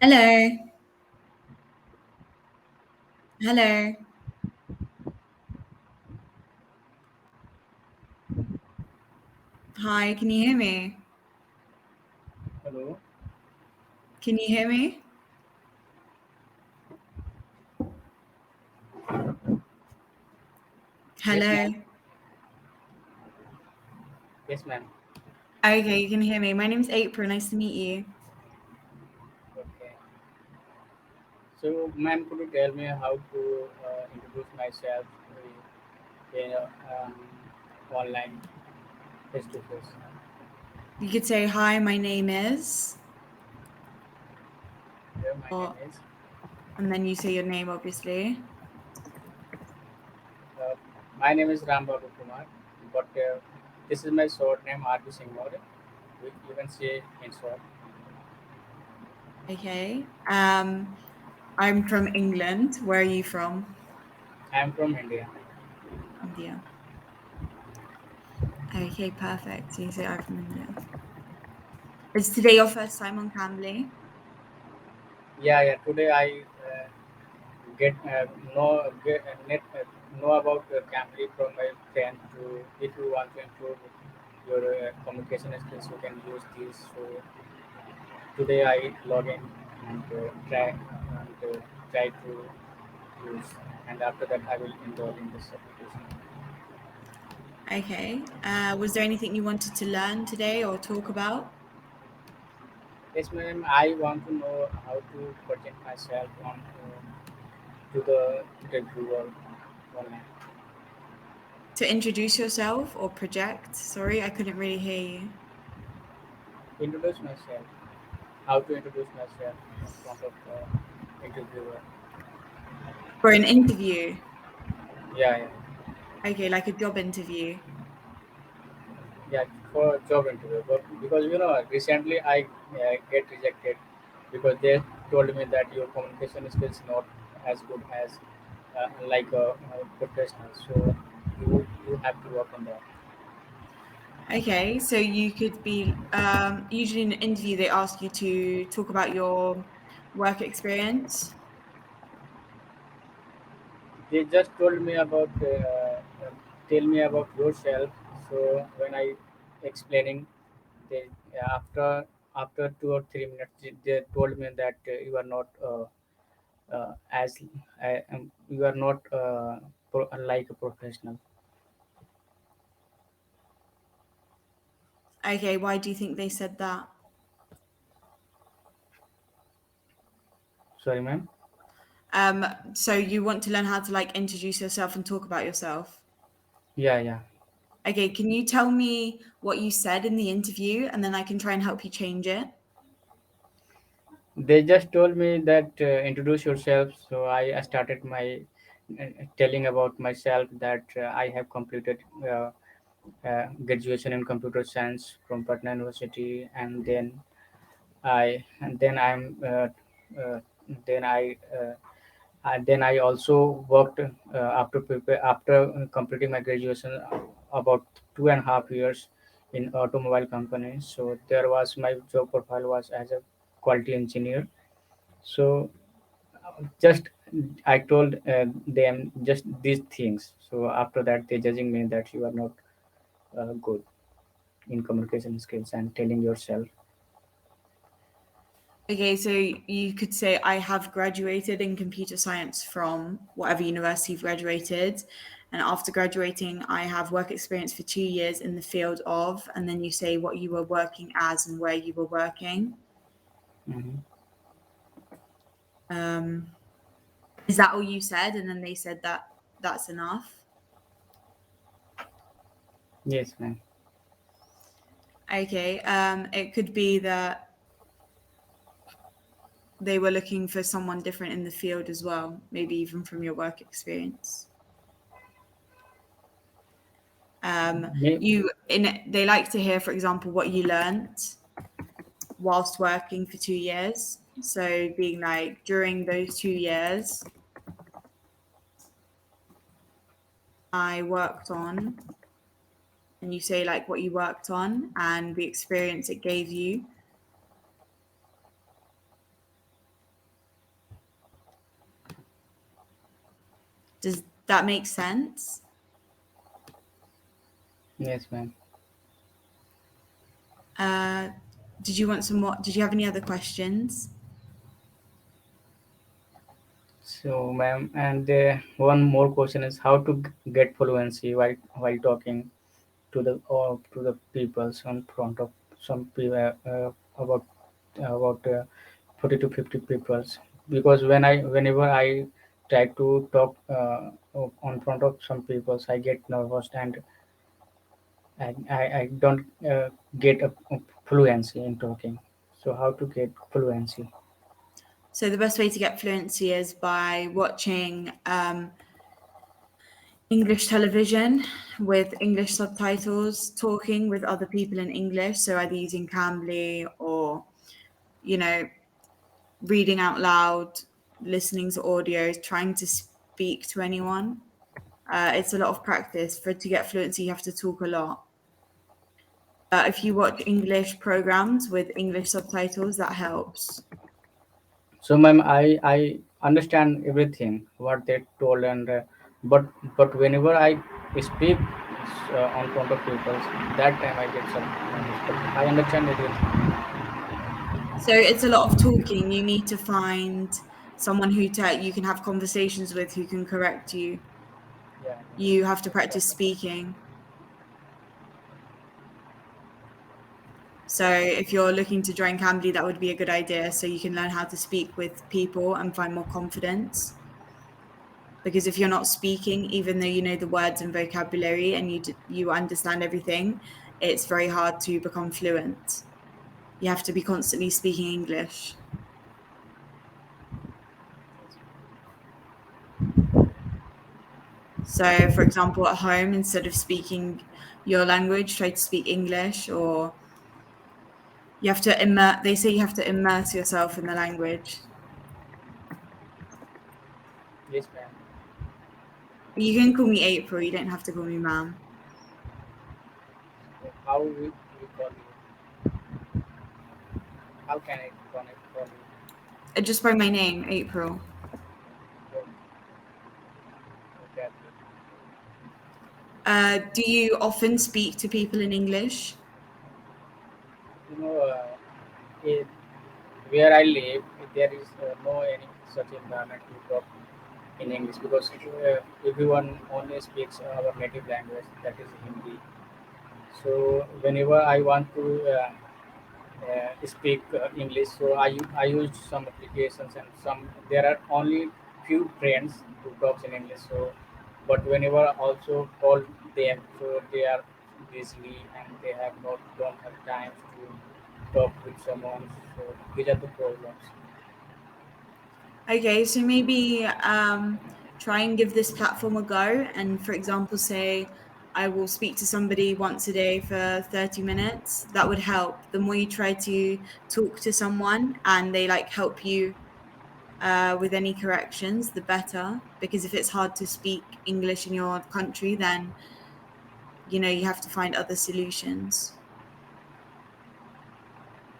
Hello. Hello. Hi, can you hear me? Hello. Can you hear me? Yes, Hello. ma'am. Yes, ma'am. Okay, you can hear me. My name's April. Nice to meet you. Okay. So, ma'am, could you tell me how to introduce myself in online face to face? You could say, hi, my name is, Yeah, my name or, is. and then you say your name, obviously. Uh, my name is Ram Babu Kumar, but this is my short name, R.B. Singh More. You can say in short. Okay. I'm from England. Where are you from? I am from India. India. Okay, perfect. So you say I'm from India. Is today your first time on Cambly? Yeah, yeah. Today I get net know about Cambly from my friend. To if you want to improve your communication skills, you can use this. So today I log in and try to use, and after that I will enroll in this application. Okay. Was there anything you wanted to learn today or talk about? Yes, ma'am. I want to know how to present myself on to the interviewer online. To introduce yourself or project? Sorry, I couldn't really hear you. Introduce myself. How to introduce myself in front of the interviewer. For an interview. Yeah, yeah. Okay, like a job interview. Yeah, for job interview. But because recently I get rejected because they told me that your communication skills not as good as like a professional. So you have to work on that. Okay, so you could be usually in an interview they ask you to talk about your work experience. They just told me about tell me about yourself. So when I explaining, they after 2 or 3 minutes they told me that you are not as you are not like a professional. Okay, why do you think they said that? Sorry, ma'am. Um, so you want to learn how to like introduce yourself and talk about yourself. Yeah, yeah. Okay, can you tell me what you said in the interview and then I can try and help you change it? They just told me that introduce yourself. So I started my telling about myself that I have completed graduation in computer science from Patna University, and then I'm then then I also worked after completing my graduation about 2.5 years in automobile company. So there was my job profile was as a quality engineer. So just I told them just these things. So after that, they judging me that you are not good in communication skills and telling yourself. Okay, so you could say I have graduated in computer science from whatever university you've graduated. And after graduating, I have work experience for 2 years in the field of, and then you say what you were working as and where you were working. Mhm. Um, is that all you said? And then they said that that's enough. Yes, ma'am. Okay, it could be that they were looking for someone different in the field as well, maybe even from your work experience. May- They like to hear, for example, what you learnt whilst working for 2 years. So being like during those 2 years, I worked on, and you say like what you worked on and the experience it gave you. Does that make sense? Yes, ma'am. Did you want some more? Did you have any other questions? So, ma'am, and one more question is how to get fluency while talking to the peoples in front of some people about 40 to 50 peoples, because whenever I try to talk on front of some peoples, I get nervous and I don't get a fluency in talking. So how to get fluency? So the best way to get fluency is by watching English television with English subtitles, talking with other people in English. So either using Cambly or, you know, reading out loud, listening to audios, trying to speak to anyone. It's a lot of practice. To get fluency, you have to talk a lot. If you watch English programs with English subtitles, that helps. So, ma'am, I understand everything what they told, and but whenever I speak on front of people, that time I get some nervous. But I understand everything. So it's a lot of talking. You need to find someone who you can have conversations with who can correct you. Yeah. You have to practice Okay. speaking. So if you're looking to join Cambly, that would be a good idea. So you can learn how to speak with people and find more confidence. Because if you're not speaking, even though you know the words and vocabulary and you understand everything, it's very hard to become fluent. You have to be constantly speaking English. So, for example, at home, instead of speaking your language, try to speak English, or you have to immerse. They say you have to immerse yourself in the language. Yes, ma'am. You can call me April. You don't have to call me ma'am. So how we call you? How can I call you? Just by my name, April. Oh, okay. Do you often speak to people in English? You know, it, where I live, there is no any such environment to talk in English, because everyone only speaks our native language, that is Hindi. So whenever I want to speak English, so I use some applications, and some there are only few friends who talks in English. So, but whenever I also call them, so they are busy and they don't have time to talk with someone. So these are the problems. Okay, so maybe try and give this platform a go. And for example, say I will speak to somebody once a day for 30 minutes. That would help. The more you try to talk to someone and they like help you with any corrections, the better. Because if it's hard to speak English in your country, then you have to find other solutions.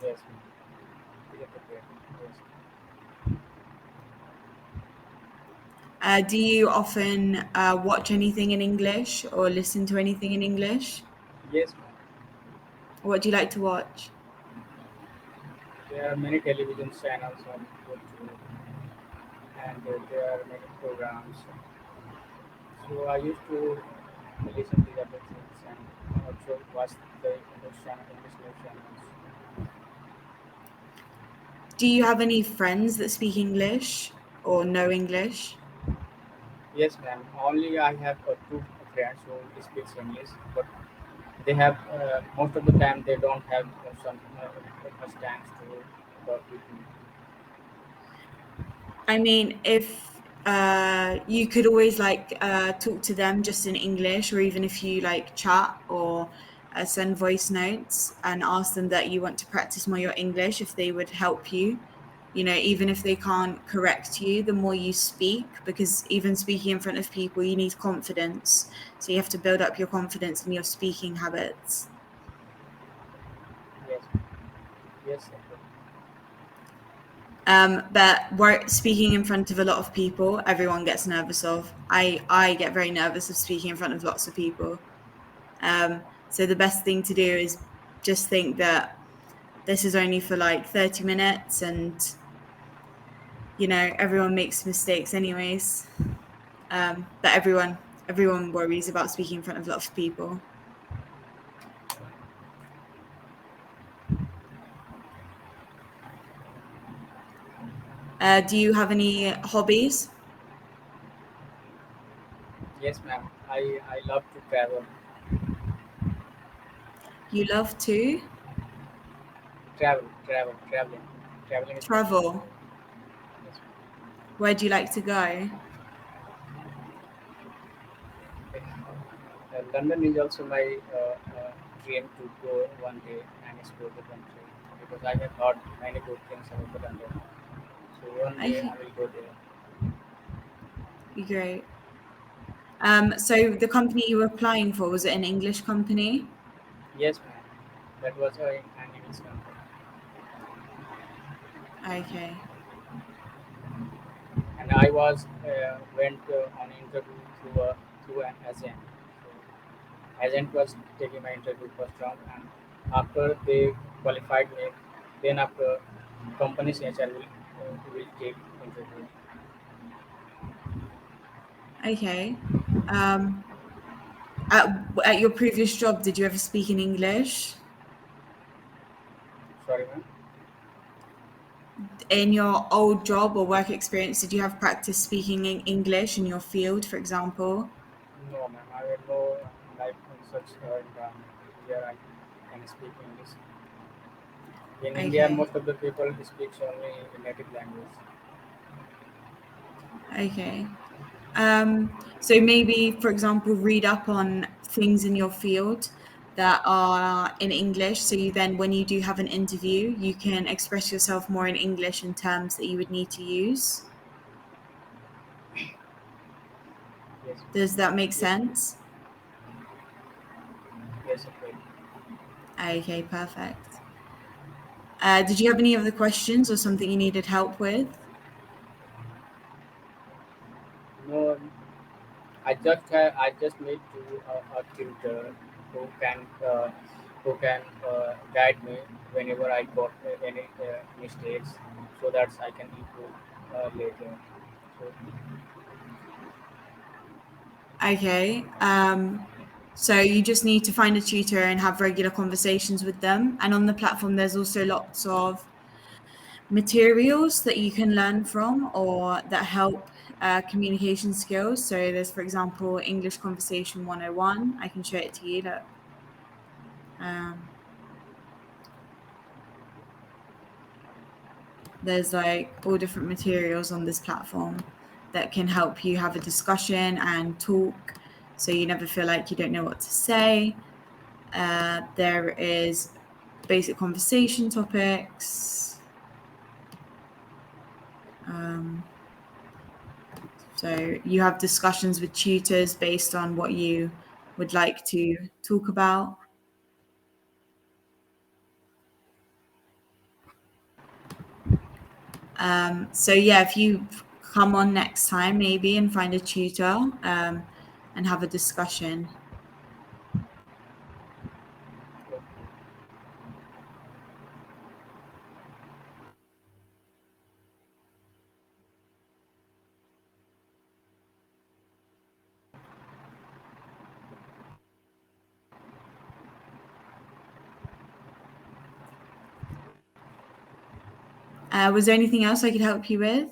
Yes, these are the problems. Do you often watch anything in English or listen to anything in English? Yes, ma'am. What do you like to watch? There are many television channels on YouTube, and there are many programs. So I used to listen to the other things and also watch the English news channels. Do you have any friends that speak English or know English? Yes, ma'am. Only I have two friends who speaks English, but they have most of the time they don't have some much time to talk with me. I mean, if you could always like talk to them just in English, or even if you like chat or send voice notes and ask them that you want to practice more your English, if they would help you. Even if they can't correct you, the more you speak, because even speaking in front of people, you need confidence. So you have to build up your confidence in your speaking habits. Yes, yes, sir. But speaking in front of a lot of people, everyone gets nervous of. I get very nervous of speaking in front of lots of people. So the best thing to do is just think that this is only for like 30 minutes and, everyone makes mistakes anyways. But everyone worries about speaking in front of lots of people. Do you have any hobbies? Yes, ma'am. I love to travel. You love to Traveling. Traveling is my hobby. travel. Yes, ma'am. Where do you like to go? London is also my dream to go one day and explore the country because I have heard many good things about the London. So one day I Okay, will go there. great. So the company you were applying for, was it an English company? Yes, ma'am. That was an English company, Okay. and I was went on interview through an agent. So agent was taking my interview first round, and after they qualified me, then after company's HR will take interview. Okay. Um, at your previous job, did you ever speak in English? Sorry, ma'am. In your old job or work experience, did you have practice speaking in English in your field, for example? No, ma'am. I have no life in such environment where I can speak English. In India, Okay. most of the people speak only native language. Okay. So maybe, for example, read up on things in your field that are in English. So you then, when you do have an interview, you can express yourself more in English in terms that you would need to use. Yes, Does that make yes, sense? yes, okay. Okay, perfect. Did you have any other questions or something you needed help with? No, I just need to a tutor who can uh, who can guide me whenever I got any mistakes, so that I can improve later. So Okay. So you just need to find a tutor and have regular conversations with them. And on the platform, there's also lots of materials that you can learn from or that help communication skills. So there's, for example, English Conversation 101. I can show it to you. Look. Um, there's like all different materials on this platform that can help you have a discussion and talk so you never feel like you don't know what to say. There is basic conversation topics. Um, so you have discussions with tutors based on what you would like to talk about. So yeah, if you come on next time maybe and find a tutor and have a discussion. Was there anything else I could help you with?